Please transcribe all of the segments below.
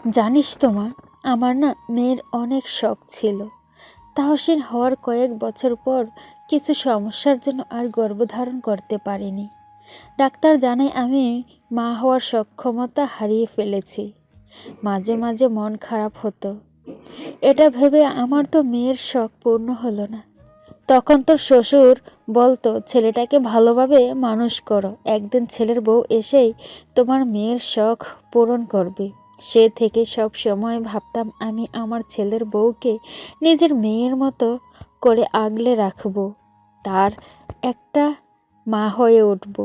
জানিস তো মা, আমার না মেয়ের অনেক শখ ছিল। তাহসিন হওয়ার কয়েক বছর পর কিছু সমস্যার জন্য আর গর্ভধারণ করতে পারিনি। ডাক্তার জানায় আমি মা হওয়ার সক্ষমতা হারিয়ে ফেলেছি। মাঝে মাঝে মন খারাপ হতো, এটা ভেবে আমার তো মেয়ের শখ পূর্ণ হলো না। তখন তোর শ্বশুর বলতো, ছেলেটাকে ভালোভাবে মানুষ করো, একদিন ছেলের বউ এসেই তোমার মেয়ের শখ পূরণ করবে। সে থেকে সব সময় ভাবতাম আমি আমার ছেলের বউকে নিজের মেয়ের মতো করে আগলে রাখবো, তার একটা মা হয়ে উঠব।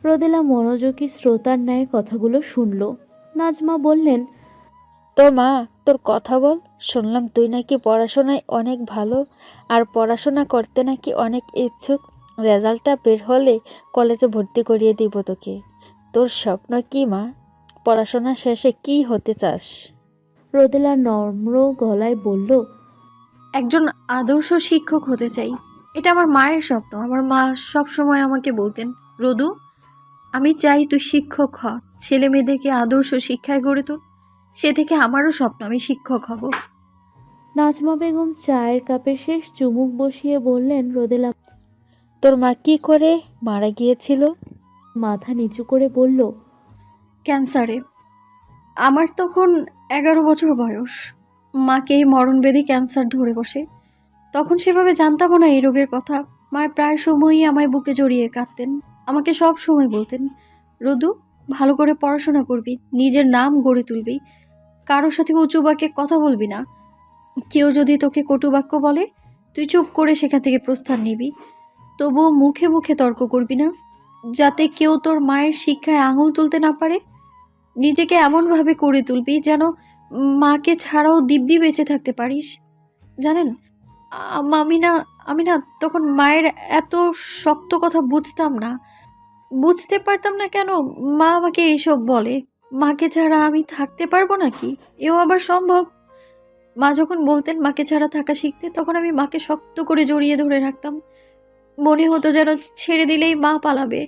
রোদেলা মনোযোগী শ্রোতার ন্যায় কথাগুলো শুনল। নাজমা বললেন, তো মা, তোর কথা বল। শুনলাম তুই নাকি পড়াশোনায় অনেক ভালো, আর পড়াশোনা করতে নাকি অনেক ইচ্ছুক। রেজাল্টটা বের হলে কলেজে ভর্তি করিয়ে দিব তোকে। তোর স্বপ্ন কি মা? পড়াশোনা শেষে কি হতে চাস? রোদেলা নম্র গলায় বলল, একজন আদর্শ শিক্ষক হতে চাই। এটা আমার মায়ের স্বপ্ন। আমার মা সব সময় আমাকে বলতেন, রদু, আমি চাই তুই শিক্ষক হ, ছেলে মেয়েদেরকে আদর্শ শিক্ষায় গড়ে তোল। সে থেকে আমারও স্বপ্ন আমি শিক্ষক হব। নাজমা বেগম চায়ের কাপে শেষ চুমুক বসিয়ে বললেন, রোদেলা তোর মা কি করে মারা গিয়েছিল? মাথা নিচু করে বলল, ক্যান্সারে। আমার তখন 11 বছর বয়স। মাকে এই মরণবেদী ক্যান্সার ধরে বসে। তখন সেভাবে জানতামও না এই রোগের কথা। মায়ের প্রায় সময়ই আমায় বুকে জড়িয়ে কাঁদতেন। আমাকে সব সময় বলতেন, রদু, ভালো করে পড়াশোনা করবি, নিজের নাম গড়ে তুলবি, কারোর সাথে উঁচু বাক্যে কথা বলবি না। কেউ যদি তোকে কটু বাক্য বলে, তুই চুপ করে সেখান থেকে প্রস্থান নিবি। তবুও মুখে মুখে তর্ক করবি না, যাতে কেউ তোর মায়ের শিক্ষায় আঙুল তুলতে না পারে। নিজেকে এমনভাবে করে তুলবি যেন মাকে ছাড়াও দিব্যি বেঁচে থাকতে পারিস। জানেন, আমি না আমি না তখন মায়ের এত শক্ত কথা বুঝতাম না। বুঝতে পারতাম না কেন মা আমাকে এইসব বলে। মাকে ছাড়া আমি থাকতে পারবো নাকি? এও আবার সম্ভব? মা যখন বলতেন মাকে ছাড়া থাকা শিখতে, তখন আমি মাকে শক্ত করে জড়িয়ে ধরে রাখতাম। মনে হতো যেন ছেড়ে দিলেই মা পালাবে।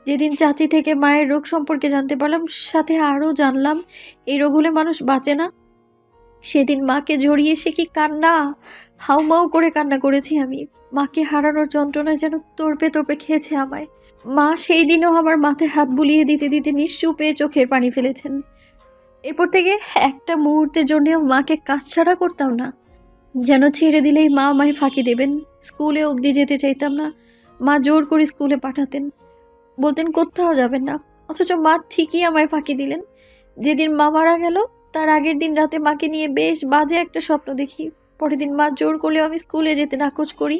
যেদিন চাচি থেকে মায়ের রোগ সম্পর্কে জানতে পারলাম, সাথে আরও জানলাম এই রোগ হলে মানুষ বাঁচে না, সেদিন মাকে জড়িয়ে সে কি কান্না! হাউমাউ করে কান্না করেছি আমি। মাকে হারানোর যন্ত্রণায় যেন তড়পে তড়পে খেয়েছে আমায়। মা সেই দিনও আমার মাথায় হাত বুলিয়ে দিতে দিতে নিশ্চুপে চোখের পানি ফেলেছেন। এরপর থেকে একটা মুহূর্তের জন্যও মাকে কাছছাড়া করতাম না, যেন ছেড়ে দিলেই মা আমায় ফাঁকি দেবেন। স্কুলে অবধি যেতে চাইতাম না। মা জোর করে স্কুলে পাঠাতেন, বলতেন কোথাও যাবেন না। অথচ মা ঠিকই আমায় ফাঁকি দিলেন। যেদিন মা মারা গেল, তার আগের দিন রাতে মাকে নিয়ে বেশ বাজে একটা স্বপ্ন দেখি। পরের দিন মা জোর করলেও আমি স্কুলে যেতে নাকচ করি,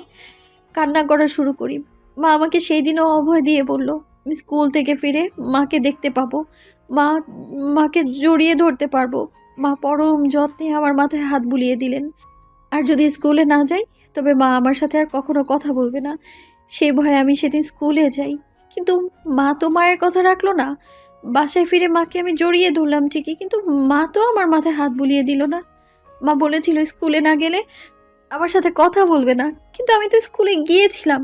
কান্না করা শুরু করি। মা আমাকে সেই দিনও অভয় দিয়ে বলল, আমি স্কুল থেকে ফিরে মাকে দেখতে পাবো, মা মাকে জড়িয়ে ধরতে পারবো। মা পরম যত্নে আমার মাথায় হাত বুলিয়ে দিলেন। আর যদি স্কুলে না যাই, তবে মা আমার সাথে আর কখনো কথা বলবে না। সেই ভয়ে আমি সেদিন স্কুলে যাই। কিন্তু মা তো মায়ের কথা রাখলো না। বাসায় ফিরে মাকে আমি জড়িয়ে ধরলাম ঠিকই, কিন্তু মা তো আমার মাথায় হাত বুলিয়ে দিল না। মা বলেছিল স্কুলে না গেলে আমার সাথে কথা বলবে না, কিন্তু আমি তো স্কুলে গিয়েছিলাম।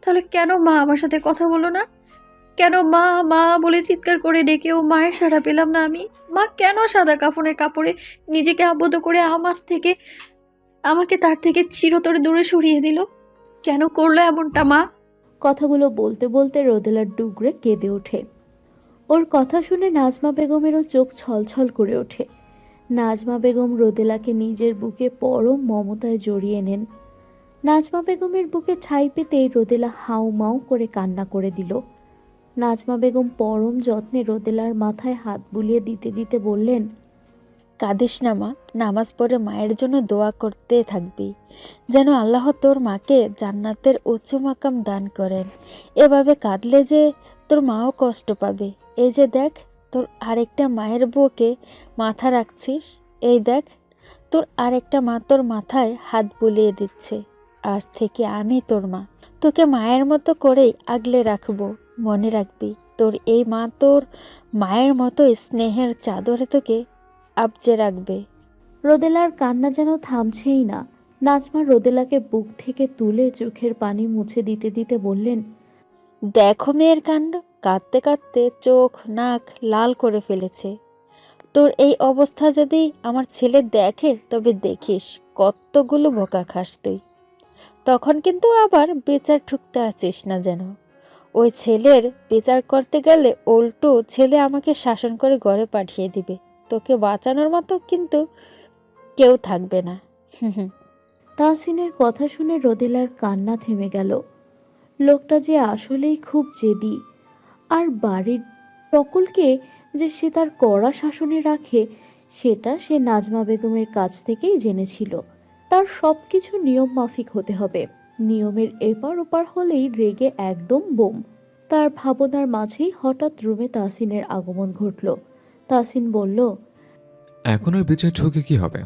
তাহলে কেন মা আমার সাথে কথা বললো না? কেন মা মা বলে চিৎকার করে ডেকেও মায়ের সাড়া পেলাম না আমি? মা কেন সাদা কাফনের কাপড়ে নিজেকে আবদ্ধ করে আমাকে তার থেকে চিরতরে দূরে সরিয়ে দিল? কেন করলো এমনটা মা? কথাগুলো বলতে বলতে রোদেলার ডুগরে কেঁদে ওঠে। ওর কথা শুনে নাজমা বেগমেরও চোখ ছলছল করে ওঠে। নাজমা বেগম রোদেলাকে নিজের বুকে পরম মমতায় জড়িয়ে নেন। নাজমা বেগমের বুকে ঠাঁই পেতেই রোদেলা হাউমাউ করে কান্না করে দিল। নাজমা বেগম পরম যত্নে রোদেলার মাথায় হাত বুলিয়ে দিতে দিতে বললেন, কাঁদিস না মা, নামাজ পড়ে মায়ের জন্য দোয়া করতে থাকবি, যেন আল্লাহ তোর মাকে জান্নাতের উচ্চ মাকাম দান করেন। এভাবে কাঁদলে যে তোর মাও কষ্ট পাবে। এই যে দেখ, তোর আরেকটা মায়ের বুকে মাথা রাখছিস। এই দেখ, তোর আরেকটা মা তোর মাথায় হাত বুলিয়ে দিচ্ছে। আজ থেকে আমি তোর মা, তোকে মায়ের মতো করেই আগলে রাখবো। মনে রাখবি, তোর এই মা তোর মায়ের মতো স্নেহের চাদরে তোকে আবজে রাখবে। রোদেলার কান্না যেন থামছেই না। নাজমা রোদেলাকে বুক থেকে তুলে চোখের পানি মুছে দিতে দিতে বললেন, দেখো মেয়ের কাণ্ড, কাঁদতে কাঁদতে চোখ নাক লাল করে ফেলেছে। তোর এই অবস্থা যদি আমার ছেলে দেখে তবে দেখিস কতগুলো বোকা খাস তুই। তখন কিন্তু আবার বিচার ঠুকতে আসিস না যেন। ওই ছেলের বিচার করতে গেলে উল্টো ছেলে আমাকে শাসন করে ঘরে পাঠিয়ে দিবে। তোকে বাঁচানোর মতো কিন্তু কেউ থাকবে না। হুম হুম। তাহসিনের কথা শুনে রোদেলার কান্না থেমে গেল। লোকটা যে আসলেই খুব জেদি, আর বাড়ির সকলকে যে সে তার কড়া শাসনে রাখে সেটা সে নাজমা বেগমের কাছ থেকেই জেনেছিল। তার সব কিছু নিয়ম মাফিক হতে হবে, নিয়মের এপার ওপার হলেই রেগে একদম বোম। তার ভাবনার মাঝেই হঠাৎ রুমে তাহসিনের আগমন ঘটল। তাহসিন বলল, এখন আর বিচার ঠুকে কি হবে?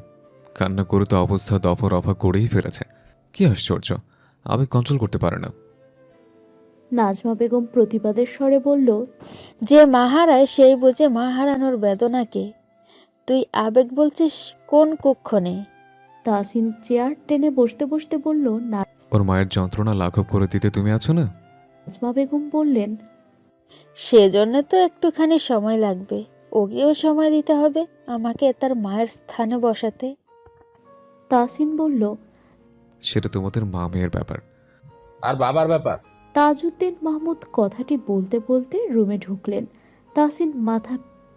কান্না করে তো অবস্থা দফা রফা করেই ফেলেছে। কি আশ্চর্য, আমি কন্ট্রোল করতে পারে না। নাজমা বেগম প্রতিবাদের স্বরে বলল, যে মা হারায় সেই বুঝে মা হারানোর বেদনাকে। তুই আবেগ বলছিস কোন কুক্ষণে? তাহসিন চেয়ার টেনে বসতে বসতে বলল, ওর মায়ের যন্ত্রণা লাঘব করে দিতে তুমি আছো না? নাজমা বেগম বললেন, সেজন্য তো একটুখানি সময় লাগবে। ওকেও সময় দিতে হবে আমাকে তার মায়ের স্থানে বসাতে। তাহসিন বলল, সেটা তোমাদের মা মেয়ের ব্যাপার। আর বাবার ব্যাপার। তাজউদ্দিন মাহমুদ কথাটি বলতে বলতে রুমে ঢুকলেন। তাহসিন মাথা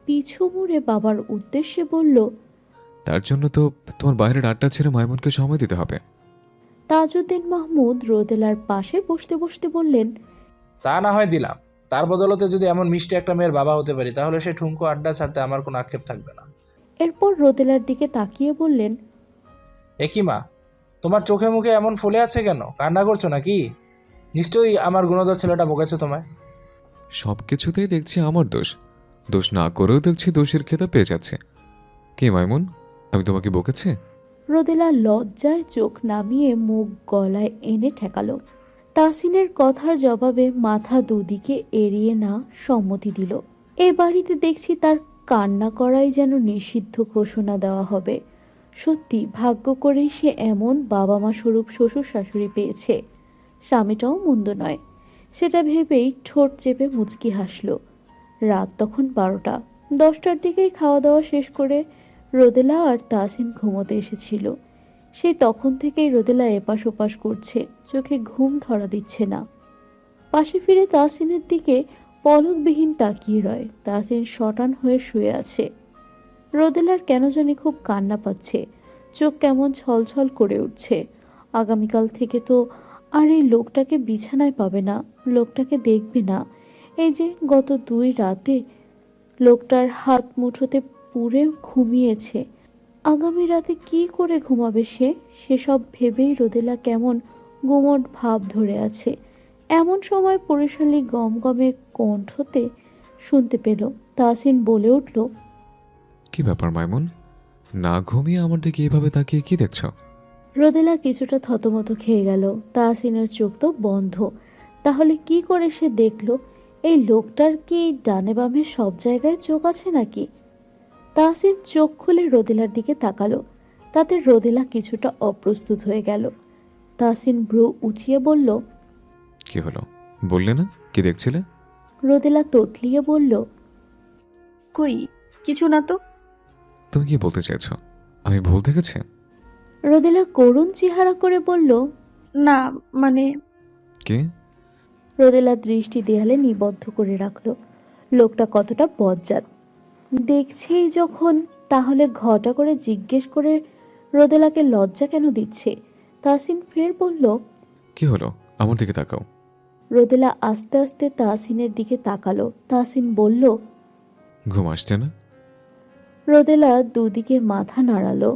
পিছু মুড়ে বাবার উদ্দেশ্যে বলল, তার জন্য তো তোমার বাইরের আড্ডা ছেড়ে মাইমুনকে সময় দিতে হবে। তাজউদ্দিন মাহমুদ রোদেলার পাশে বসতে বসতে বললেন, তা না হয় দিলাম, তার বদলতে যদি এমন মিষ্টি একটা মেয়ের বাবা হতে পারি তাহলে সে ঠুনকো আড্ডা ছাড়তে আমার কোনো আক্ষেপ থাকবে না। এরপর রোদেলার দিকে তাকিয়ে বললেন, একই মা, তোমার চোখে মুখে এমন ফুলে আছে কেন? কান্না করছো নাকি? নিশ্চয়ই আমার গুণধর ছেলেটা বকেছে তোমায়। সব কিছুতেই দেখছি আমার দোষ, দোষ না করেও দেখছি দোষের খেতা পেয়ে যাচ্ছে। কি মাইমুন, আমি তোমাকে বকেছি? রোদেলা লজ্জায় চোখ নামিয়ে মুখ গলায় এনে ঠেকালো। তাহসিনের কথার জবাবে মাথা দুদিকে এড়িয়ে না সম্মতি দিল। এ বাড়িতে দেখছি তার কান্না করাই যেন নিষিদ্ধ ঘোষণা দেওয়া হবে। সত্যি ভাগ্য করেই সে এমন বাবা মা স্বরূপ শ্বশুর শাশুড়ি পেয়েছে। স্বামীটাও মন্দ নয়, সেটা ভেবেই ঠোঁট চেপে মুচকি হাসল। রাত তখন 12টা। 10টার দিকেই খাওয়া দাওয়া শেষ করে রোদেলা আর তাহসিন ঘুমোতে এসেছিল। সেই তখন থেকেই রোদেলা এপাশ ওপাশ করছে, চোখে ঘুম ধরা দিচ্ছে না। পাশে ফিরে তাহসিনের দিকে পলকবিহীন তাকিয়ে রয়। তাহসিন শটান হয়ে শুয়ে আছে। রোদেলার কেন জানি খুব কান্না পাচ্ছে, চোখ কেমন ছলছল করে উঠছে। আগামীকাল থেকে তো আর এই লোকটাকে বিছানায় পাবে না, লোকটাকে দেখবে না। এই যে গত 2 রাতে লোকটার হাত মুঠোতে পুরে ঘুমিয়েছে, আগামী রাতে কি করে ঘুমাবে সে? সেসব ভেবেই রোদেলা কেমন গুমট ভাব ধরে আছে। এমন সময় পরিশালী গমগমে কণ্ঠতে শুনতে পেল। তাহসিন বলে উঠল, কি ব্যাপার মাইমুন, না ঘুমিয়ে আমার দিকে এভাবে তাকিয়ে কি দেখছ? রোদেলা কিছুটা থতমত খেয়ে গেল। তাহসিনের চোখ তো বন্ধ, তাহলে কি করে সে দেখল? এই লোকটার কি ডানে বামে সব জায়গায় চোখ আছে নাকি? তাহসিন চোখ খুলে রোদেলার দিকে তাকালো, তাতে রোদেলা কিছুটা অপ্রস্তুত হয়ে গেল। তাহসিন ভ্রু উঁচিয়ে বলল, কি হলো, বললে না কি দেখছিলে? রোদেলা তোতলিয়ে বলল, কই কিছু না তো। তুমি কি বলতে চাইছো? আমি ভুল দেখেছি? রোদেলা করুণ চেহারা করে বলল, না মানে কি? রোদেলা দৃষ্টি দেয়ালে নিবদ্ধ করে রাখলো। লোকটা কতটা বজ্জাত দেখছেই যখন, তাহলে ঘটা করে জিজ্ঞেস করে রোদেলাকে লজ্জা কেন দিচ্ছে? তাহসিন ফের বলল, কি হলো, আমার দিকে তাকাও। রোদেলা আস্তে আস্তে তাহসিনের দিকে তাকালো। তাহসিন বলল, ঘুম আসছে না? রোদেলা দুদিকে মাথা নাড়ালো,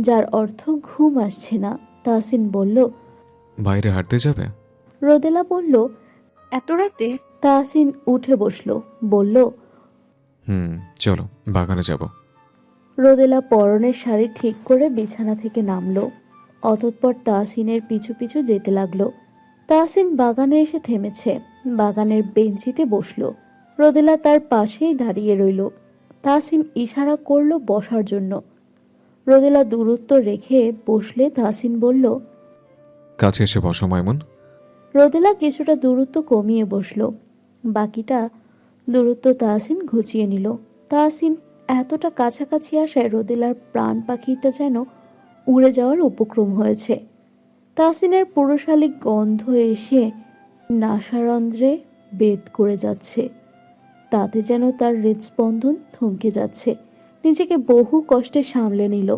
যার অর্থ ঘুম আসছে না। তাহসিন বলল, বাইরে হাঁটতে যাবে? রোদেলা বলল। এত রাতে? তাহসিন উঠে বসলো, বলল, চলো বাগানে যাব। রোদেলা পরনের শাড়ি ঠিক করে বিছানা থেকে নামলো। অতঃপর তাহসিনের পিছু পিছু যেতে লাগলো। তাহসিন বাগানে এসে থেমেছে, বাগানের বেঞ্চিতে বসলো। রোদেলা তার পাশেই দাঁড়িয়ে রইল। তাহসিন ইশারা করলো বসার জন্য। রোদেলা দূরত্ব রেখে বসলে তাহসিন বলল, কাছে এসে বসো মাইমুন। রোদেলা কিছুটা দূরত্ব কমিয়ে বসলো। বাকিটা দূরত্ব তাহসিন ঘুচিয়ে নিল। তাহসিন এতটা কাছাকাছি আসায় রোদেলার প্রাণ পাখিটা যেন উড়ে যাওয়ার উপক্রম হয়েছে। তাহসিনের পুরুষালী গন্ধ এসে নাসারন্ধ্রে বেদ করে যাচ্ছে। তাতে যেন তার হৃদস্পন্দন থমকে যাচ্ছে। নিজেকে বহু কষ্টে সামলে নিল,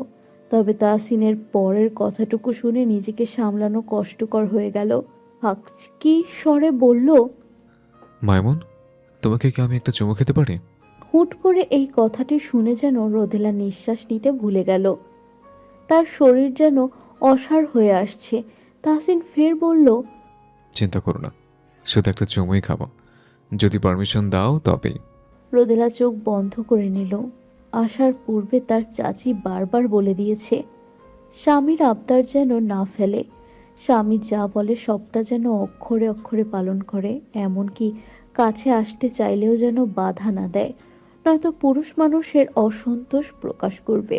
তবে তাহসিনের পরের কথাটুকু শুনে নিজেকে সামলানো কষ্টকর হয়ে গেল। হাক্কি স্বরে বলল, মাইমুন, তোমাকে কি আমি একটা চুমু খেতে পারি? হুট করে এই কথাটি শুনে যেন রোদেলা নিঃশ্বাস নিতে ভুলে গেল। তার শরীর যেন অসাড় হয়ে আসছে। তাহসিন ফের বলল, চিন্তা করো না, শুধু একটা চুমুই খাবো, যদি পারমিশন দাও তবেই। রোদেলা চোখ বন্ধ করে নিল। আসার পূর্বে তার চাচি বারবার বলে দিয়েছে, স্বামীর আবদার যেন না ফেলে। স্বামী যা বলে সবটা যেন অক্ষরে অক্ষরে পালন করে, এমনকি কাছে আসতে চাইলেও যেন বাধা না দেয়, নয়তো পুরুষ মানুষের অসন্তোষ প্রকাশ করবে।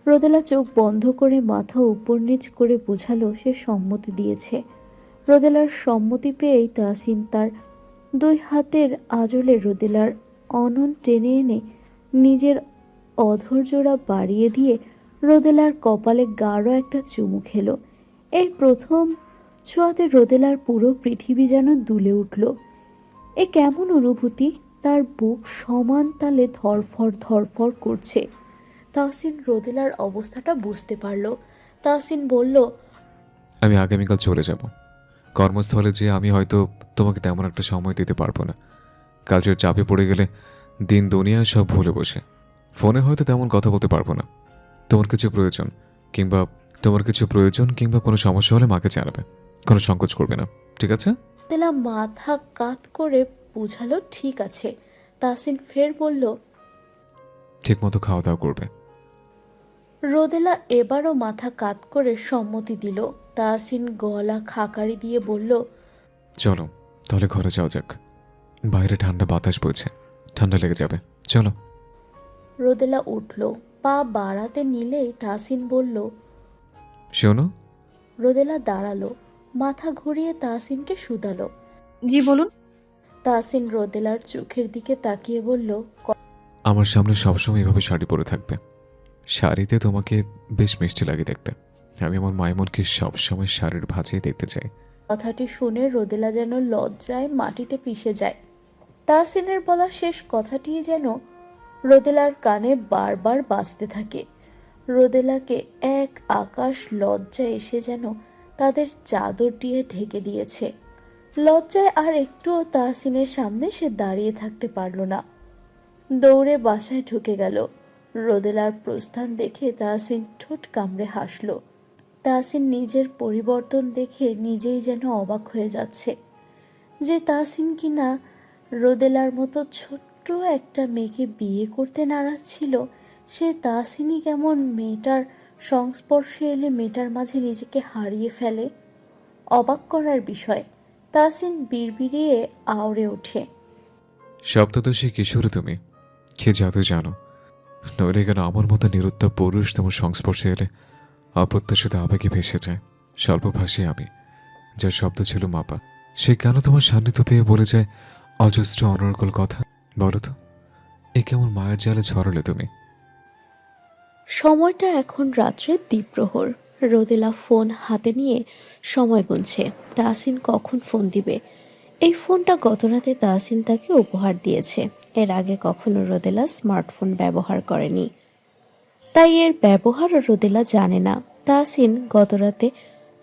রোদেলা চোখ বন্ধ করে মাথা উপর নিচ করে বোঝালো সে সম্মতি দিয়েছে। রোদেলার সম্মতি পেয়েই তাহসিন তার দুই হাতের আঁচলে রোদেলার অনন টেনে এনে নিজের অধৈর্যরা বাড়িয়ে দিয়ে রোদেলার কপালে গাঢ় একটা চুমু খেলো। এই প্রথম ছোঁয়াতে রোদেলার পুরো পৃথিবী যেন দুলে উঠল। এ কেমন অনুভূতি! তার বুক সমান তালে ধরফর ধরফর করছে। তাহসিন রোদেলার অবস্থাটা বুঝতে পারল। তাহসিন বলল, আমি আগামীকাল চলে যাব কর্মস্থলে, যে আমি হয়তো তোমাকে তেমন একটা সময় দিতে পারবো না। কাজের চাপে পড়ে গেলে দিন দুনিয়া সব ভুলে বসে ফোনে হয়তো তেমন কথা বলতে পারবো না। তোমার কিছু প্রয়োজন কিংবা কোনো সমস্যা হলে মাকে জানাবে, কোনো সংকোচ করবে না, ঠিক আছে? রোদেলা মাথা কাত করে বুঝালো, ঠিক আছে। তাহসিন ফের বলল, ঠিক মতো খাওয়া দাওয়া করবে। রোদেলা এবারও মাথা কাত করে সম্মতি দিল। তাহসিন গলা খাকারি দিয়ে বলল, চলো তাহলে ঘরে যাওয়া যাক, বাইরে ঠান্ডা বাতাস বইছে, ঠান্ডা লেগে যাবে, চলো। রোদেলা উঠল। পা বাড়াতে নিলেই তাহসিন বলল, শোনো। রোদেলা দাঁড়ালো, মাথা ঘুরিয়ে তাহসিনকে শুধালো। জি বলুন। তাহসিন রোদেলার চোখের দিকে তাকিয়ে বলল, আমার সামনে সবসময় এভাবে শাড়ি পরে থাকবে, শাড়িতে তোমাকে বেশ মিষ্টি লাগে দেখতে। আমি আমার মাইমনকে সবসময় শাড়ির ভাঁজেই দেখতে চাই। কথাটি শুনে রোদেলা যেন লজ্জায় মাটিতে পিষে যায়। তাহসিনের বলা শেষ কথাটি যেন রোদেলার কানে বারবার বাজতে থাকে। রোদেলাকে এক আকাশ লজ্জা এসে যেন তাদের চাদর দিয়ে ঢেকে দিয়েছে। লজ্জায় আর একটুও তাহসিনের সামনে সে দাঁড়িয়ে থাকতে পারল না। দৌড়ে বাসায় ঢুকে গেল। রোদেলার প্রস্থান দেখে তাহসিন ঠোঁট কামড়ে হাসল। তাহসিন নিজের পরিবর্তন দেখে নিজেই যেন অবাক হয়ে যাচ্ছে, যে তাহসিন কিনা রোদেলার মতো ছোট্ট একটা মেয়েকে বিয়ে করতে নারাজ ছিল, সে তাহসিনই কেমন মেয়েটার সংস্পর্শে এলে মেয়েটার মাঝে নিজেকে হারিয়ে ফেলে। অবাক করার বিষয়। তাহসিন বিড়বিড়িয়ে আওড়ে ওঠে, সপ্তদশী কিশোরী তুমি, কে জাদু জানো, নইলে কেন আমার মতো নিরুত্তাপ পুরুষ তোমার সংস্পর্শে এলে অপ্রত্যাশিত আবেগে ভেসে যায়। স্বল্পভাষী আমি, যার শব্দ ছিল মাপা, সে কেন তোমার সান্নিধ্য পেয়ে বলে যায় অজস্র অনর্গল কথা? বলো তো, এ কেমন মায়ের জালে ছড়ালে তুমি? সময়টা এখন রাত্রে দ্বিপ্রহর। রোদেলা ফোন হাতে নিয়ে সময় গুনছে, তাহসিন কখন ফোন দিবে। এই ফোনটা গতরাতে তাহসিন তাকে উপহার দিয়েছে। এর আগে কখনো রোদেলা স্মার্টফোন ব্যবহার করেনি, তাই এর ব্যবহারও রোদেলা জানে না। তাহসিন গতরাতে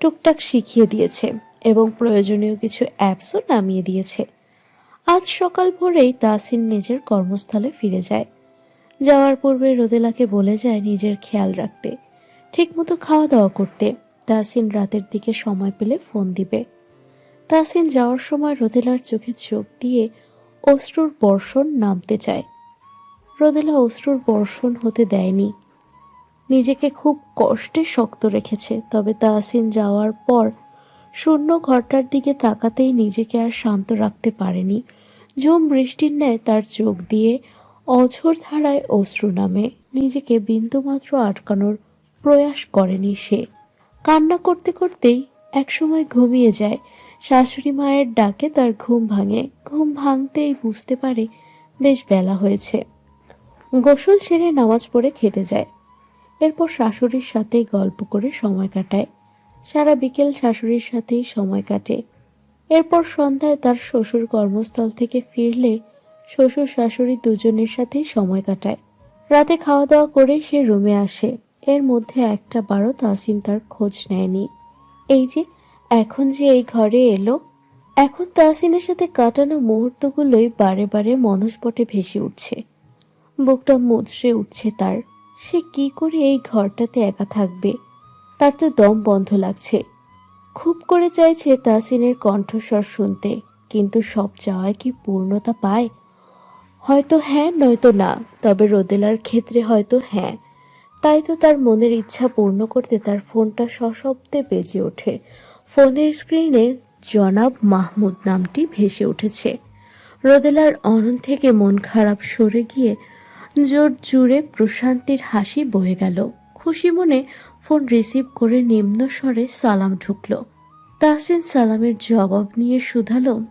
টুকটাক শিখিয়ে দিয়েছে এবং প্রয়োজনীয় কিছু অ্যাপসও নামিয়ে দিয়েছে। আজ সকাল ভোরেই তাহসিন নিজের কর্মস্থলে ফিরে যায়। যাওয়ার পূর্বে রোদেলাকে বলে যায় নিজের খেয়াল রাখতে, ঠিকমতো খাওয়া দাওয়া করতে। তাহসিন রাতের দিকে সময় পেলে ফোন দিবে। তাহসিন যাওয়ার সময় রোদেলার চোখে চোখ দিয়ে অশ্রুর বর্ষণ নামতে চায়। রোদেলা অশ্রুর বর্ষণ হতে দেয়নি, নিজেকে খুব কষ্টে শক্ত রেখেছে। তবে তাহসিন যাওয়ার পর শূন্য ঘরটার দিকে তাকাতেই নিজেকে আর শান্ত রাখতে পারেনি। ঝুম বৃষ্টির ন্যায় তার চোখ দিয়ে অঝোর ধারায় অশ্রু নামে। নিজেকে বিন্দুমাত্র আটকানোর প্রয়াস করেনি সে। কান্না করতে করতেই একসময় ঘুমিয়ে যায়। শাশুড়ি মায়ের ডাকে তার ঘুম ভাঙে। ঘুম ভাঙতেই বুঝতে পারে বেশ বেলা হয়েছে। গোসল সেরে নামাজ পড়ে খেতে যায়। এরপর শাশুড়ির সাথে গল্প করে সময় কাটায়। সারা বিকেল শাশুড়ির সাথেই সময় কাটে। এরপর সন্ধ্যায় তার শ্বশুর কর্মস্থল থেকে ফিরলে শ্বশুর শাশুড়ি দুজনের সাথেই সময় কাটায়। রাতে খাওয়া দাওয়া করে সে রুমে আসে। এর মধ্যে একটা বারও তাসিন তার খোঁজ নেয়নি। এই যে এখন যে এই ঘরে এলো, এখন তাসিনের সাথে কাটানো মুহূর্তগুলোই বারে বারে মনস্পটে ভেসে উঠছে। বুকটা মুচড়ে উঠছে তার। সে কি করে এই ঘরটাতে একা থাকবে? তার তো দম বন্ধ লাগছে। খুব করে চাইছে তাসিনের কণ্ঠস্বর শুনতে, কিন্তু সব চাওয়ায় কি পূর্ণতা পায়? হয়তো হ্যাঁ, নয়তো না। তবে রোদেলার ক্ষেত্রে হয়তো হ্যাঁ। তাই তো তার মনের ইচ্ছা পূর্ণ করতে তার ফোনটা সশব্দে বেজে ওঠে। ফোনের স্ক্রিনে জনাব মাহমুদ নামটি ভেসে উঠেছে। রোদেলার অনন থেকে মন খারাপ সরে গিয়ে জোর জুড়ে প্রশান্তির হাসি বয়ে গেল। খুশি মনে ফোন রিসিভ করে নিম্ন স্বরে সালাম ঢুকলো। তাহসিন সালামের জবাব নিয়ে শুধালো,